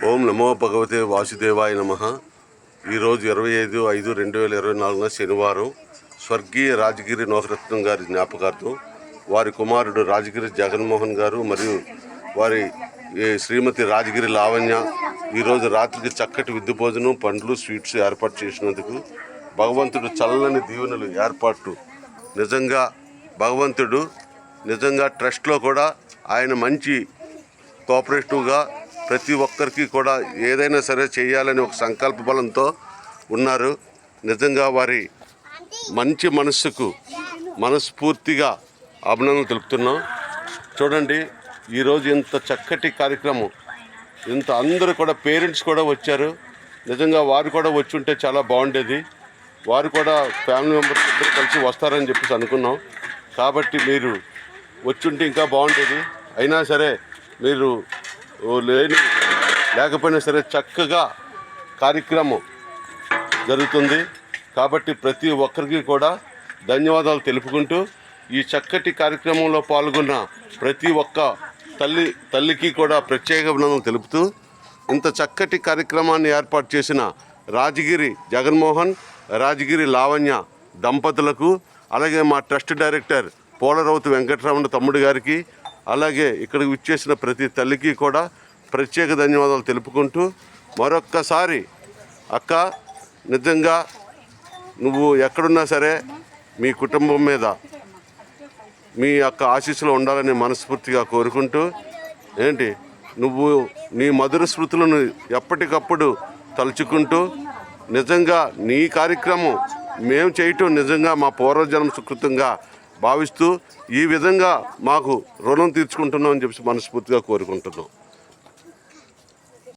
ఓం నమో భగవతే వాసుదేవాయ నమః. ఈరోజు 25/5/2024 శనివారం స్వర్గీయ రాజగిరి నోహరత్నం గారి జ్ఞాపకార్థం వారి కుమారుడు రాజగిరి జగన్మోహన్ గారు మరియు వారి శ్రీమతి రాజగిరి లావణ్య ఈరోజు రాత్రికి చక్కటి విందు భోజనం, పండ్లు, స్వీట్స్ ఏర్పాటు చేసినందుకు భగవంతుడు చల్లని దీవెనలు ఏర్పాటు. నిజంగా భగవంతుడు నిజంగా ట్రస్ట్లో కూడా ఆయన మంచి కోఆపరేటివ్గా ప్రతి ఒక్కరికి కూడా ఏదైనా సరే చేయాలని ఒక సంకల్ప బలంతో ఉన్నారు. నిజంగా వారి మంచి మనస్సుకు మనస్ఫూర్తిగా అభినందనలు తెలుపుతున్నాం. చూడండి, ఈరోజు ఇంత చక్కటి కార్యక్రమం, ఇంత అందరూ కూడా పేరెంట్స్ కూడా వచ్చారు. నిజంగా వారు కూడా వచ్చి ఉంటే చాలా బాగుండేది. వారు కూడా ఫ్యామిలీ మెంబర్స్ ఇద్దరు కలిసి వస్తారని చెప్పేసి అనుకున్నాం. కాబట్టి మీరు వచ్చుంటే ఇంకా బాగుండేది. అయినా సరే మీరు లేకపోయినా సరే చక్కగా కార్యక్రమం జరుగుతుంది. కాబట్టి ప్రతి ఒక్కరికి కూడా ధన్యవాదాలు తెలుపుకుంటూ ఈ చక్కటి కార్యక్రమంలో పాల్గొన్న ప్రతి ఒక్క తల్లికి కూడా ప్రత్యేక అభినందనలు తెలుపుతూ ఇంత చక్కటి కార్యక్రమాన్ని ఏర్పాటు చేసిన రాజగిరి జగన్మోహన్, రాజగిరి లావణ్య దంపతులకు, అలాగే మా ట్రస్ట్ డైరెక్టర్ పోలరౌతు వెంకటరమణ తమ్ముడు గారికి, అలాగే ఇక్కడికి విచ్చేసిన ప్రతి తల్లికి కూడా ప్రత్యేక ధన్యవాదాలు తెలుపుకుంటూ మరొక్కసారి అక్క, నిజంగా నువ్వు ఎక్కడున్నా సరే మీ కుటుంబం మీద మీ యొక్క ఆశీస్సులు ఉండాలని మనస్ఫూర్తిగా కోరుకుంటూ, నువ్వు నీ మధుర స్మృతులను ఎప్పటికప్పుడు తలుచుకుంటూ నిజంగా నీ కార్యక్రమం మేము చేయటం నిజంగా మా పూర్వజన్మ సుకృతంగా భావిస్తూ ఈ విధంగా మాకు రుణం తీర్చుకుంటున్నాం అని చెప్పి మనస్ఫూర్తిగా కోరుకుంటున్నాం.